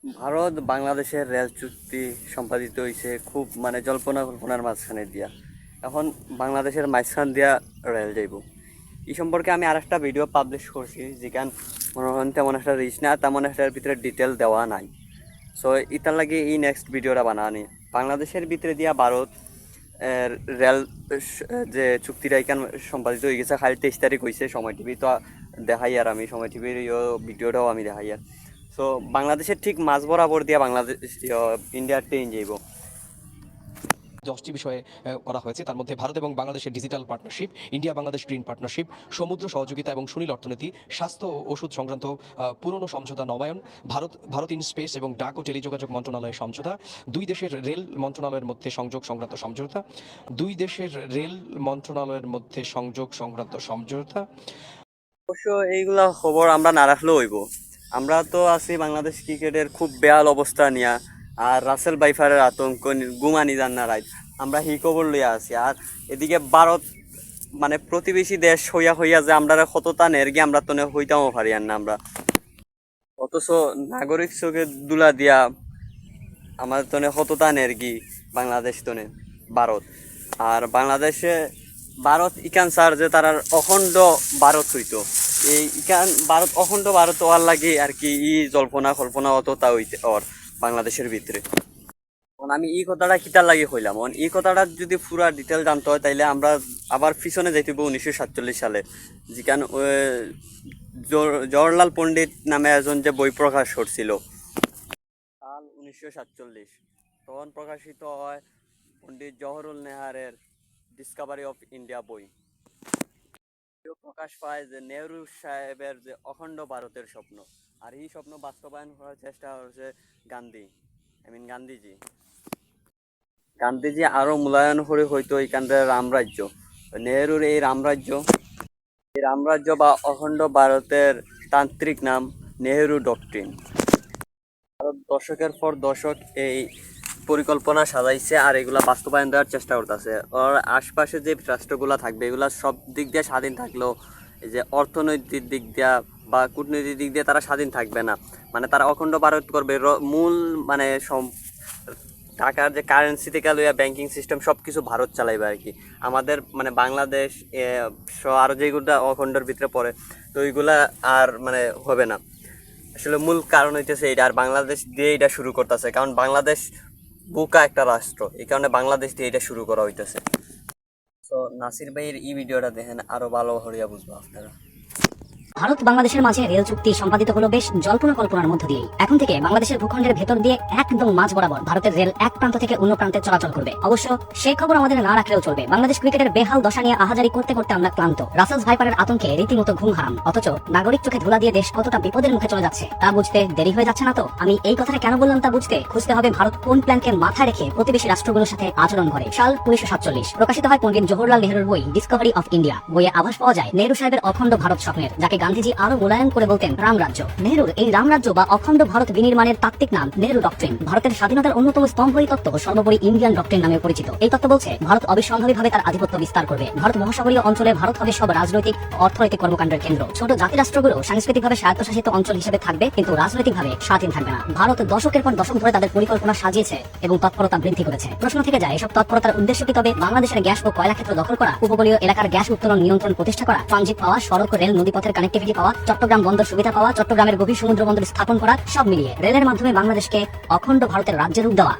ভারত বাংলাদেশের রেল চুক্তি সম্পাদিত হয়েছে খুব জল্পনা কল্পনার মাঝখানে দিয়া। এখন বাংলাদেশের মাঝখান দিয়া রেল যাইব এই সম্পর্কে আমি আরেকটা ভিডিও পাবলিশ করছি, যেখান মনে হয় তেমন একটা রিচ না, তেমন একটার ভিতরে ডিটেল দেওয়া নাই। সো ইতার লাগে এই নেক্সট ভিডিওটা বানানি। বাংলাদেশের ভিতরে দিয়া ভারত রেল যে চুক্তিটা এখান সম্পাদিত হয়ে গেছে, খালি 23 তারিখ হয়েছে। সময় টিভি তো দেখাই, আর আমি সময় টিভির ভিডিওটাও আমি দেখাই। আর সো বাংলাদেশের ঠিক মাঝ বরাবর দিয়া বাংলাদেশ ইন্ডিয়ার ট্রেন যাইব। 10টি বিষয়ে করা হয়েছে। তার মধ্যে ভারত এবং বাংলাদেশের digital partnership, India Bangladesh green partnership, সমুদ্র সহযোগিতা এবং সুনীল অর্থনীতি, স্বাস্থ্য ও ওষুধ সংক্রান্ত পুরনো সমঝোতা নবায়ন, ভারত ইন স্পেস এবং ডাক ও টেলিযোগাযোগ মন্ত্রণালয়ের সমঝোতা, দুই দেশের রেল মন্ত্রণালয়ের মধ্যে সংযোগ সংক্রান্ত সমঝোতা, দুই দেশের রেল মন্ত্রণালয়ের মধ্যে সংযোগ সংক্রান্ত সমঝোতা। অবশ্য এইগুলা খবর আমরা না রাখলেও হইব। আমরা তো আছি বাংলাদেশ ক্রিকেটের খুব বেয়াল অবস্থা নিয়া, আর রাসেল বাইফারের আতঙ্ক গুমানি যান না রাইট, আমরা হি খবর লইয়া আছি। আর এদিকে ভারত প্রতিবেশী দেশ হইয়া হইয়া যে আমরা কতটা নেরগি আমরা তো হইতামও পারি আর না আমরা, অথচ নাগরিক চোখে দুলা দিয়া আমাদের তো কতটা নেরগি বাংলাদেশ তো ভারত। আর বাংলাদেশে ভারত ইকান স্যার যে তার অখণ্ড ভারত হইতো, এই ইকান ভারত অখণ্ড ভারত হওয়ার লাগে আর কি ই জল্পনা কল্পনা অতটা হইতে ওর বাংলাদেশের ভিতরে। আমি এই কথাটা কিতার লাগে হইলাম, এই কথাটা যদি পুরা ডিটেল জানতে হয় তাইলে আমরা আবার পিছনে যাইতে হইব 1947 সালে, যেখান জওহরলাল পণ্ডিত নামে একজন যে বই প্রকাশ করছিল সাল 1947। তখন প্রকাশিত হয় Pandit Jawaharlal নেহারের Discovery of India বই। প্রকাশ পায় যে নেহরু সাহেবের যে অখণ্ড ভারতের স্বপ্ন, আর এই স্বপ্ন বাস্তবায়ন করার চেষ্টা হচ্ছে গান্ধীজি আরো মূল্যায়ন করে হয়তো এইখানটা রামরাজ্য, নেহরুর এই রামরাজ্য বা অখণ্ড ভারতের তান্ত্রিক নাম নেহরু ডক্ট্রিন। ভারত দশকের পর দশক এই পরিকল্পনা সাজাইছে আর এগুলা বাস্তবায়ন দেওয়ার চেষ্টা করতেছে। ওর আশপাশে যে রাষ্ট্রগুলা থাকবে এগুলা সব দিক দিয়ে স্বাধীন থাকলেও এই যে অর্থনৈতিক দিক দিয়া বা কূটনৈতিক দিক দিয়ে তারা স্বাধীন থাকবে না। তারা অখণ্ড ভারত করবে। মূল টাকার যে কারেন্সি থেকে লইয়া ব্যাংকিং সিস্টেম সব কিছু ভারত চালাইবে আর কি। আমাদের বাংলাদেশ আরও যেগুলো অখণ্ডের ভিতরে পড়ে, তো ওইগুলা আর হবে না। আসলে মূল কারণ হইতেছে এইটা, আর বাংলাদেশ দিয়ে এটা শুরু করতেছে, কারণ বাংলাদেশ বোকা একটা রাষ্ট্র, এই কারণে বাংলাদেশ দিয়ে এটা শুরু করা হইতেছে। তো নাসির ভাইয়ের এই ভিডিওটা দেখেন, আরো ভালো হরিয়া বুঝবো আপনারা। ভারত বাংলাদেশের মাঝে রেল চুক্তি সম্পাদিত হলো বেশ জল্পনা কল্পনার মধ্য দিয়ে। এখন থেকে বাংলাদেশের ভূখণ্ডের ভেতর দিয়ে একদম মাঝ বরাবর ভারতের রেল এক প্রান্ত থেকে অন্য প্রান্তে চলাচল করবে। অবশ্য সেই খবর আমাদের না রাখলেও চলবে। বাংলাদেশ ক্রিকেটের বেহাল দশা নিয়ে আহাজারি করতে করতে আমরা ক্লান্ত। রাসেলস ভাইপারের আতঙ্কে রীতিমতো ঘুম হারাম, অথচ নাগরিক চোখে ধুলা দিয়ে দেশ কতটা বিপদের মুখে চলে যাচ্ছে তা বুঝতে দেরি হয়ে যাচ্ছে না তো? আমি এই কথাটা কেন বললাম তা বুঝতে খুঁজতে হবে ভারত কোন প্ল্যানকে মাথায় রেখে প্রতিবেশী রাষ্ট্রগুলোর সাথে আচরণ করে। সাল 1947 প্রকাশিত হয় পণ্ডিত জওহরলাল নেহরুর বই ডিসকভারি অফ ইন্ডিয়া। বইয়ে আভাস পাওয়া যায় নেহরু সাহেবের অখণ্ড ভারত স্বপ্নের, যাকে গান্ধীজি আরো মূল্যায়ন করে বলতেন রামরাজ্য। নেহরুর এই রামরাজ্য বা অখণ্ড ভারত বিনির্মাণের তাত্ত্বিক নাম নেহরু ডক্ট্রিন। ভারতের স্বাধীনতার অন্যতম স্তম্ভই তত্ত্ব ও সর্বোপরি ইন্ডিয়ান ডক্ট্রিন নামে পরিচিত। এই তত্ত্ব বলছে ভারত অবিসংবাদীভাবে তার আধিপত্য বিস্তার করবে। ভারত মহাসাগরীয় অঞ্চলে ভারত হবে সব রাজনৈতিক ও অর্থনৈতিক কর্মকাণ্ডের কেন্দ্র। ছোট জাতি রাষ্ট্রগুলো সাংস্কৃতিকভাবে স্বায়ত্তশাসিত অঞ্চল হিসেবে থাকবে, কিন্তু রাজনৈতিকভাবে স্বাধীন থাকবে না। ভারত দশকের পর দশক ধরে তাদের পরিকল্পনা সাজিয়েছে এবং তৎপরতা বৃদ্ধি করেছে। প্রশ্ন থেকে যায়, এসব তৎপরতার উদ্দেশ্য কি তবে বাংলাদেশের গ্যাস ও কয়লা ক্ষেত্র দখল করা, উপকূলীয় এলাকার গ্যাস উত্তোলন নিয়ন্ত্রণ প্রতিষ্ঠা করা, ট্রানজিট পাওয়া, সড়ক রেল নদীপথের কানেক্টিভিটি পাওয়া, চট্টগ্রাম বন্দর সুবিধা পাওয়া, চট্টগ্রামের গভীর সমুদ্র বন্দর স্থাপন করা, সব মিলিয়ে রেলের মাধ্যমে বাংলাদেশকে অখণ্ড ভারতের রাজ্যের রূপ দেওয়া?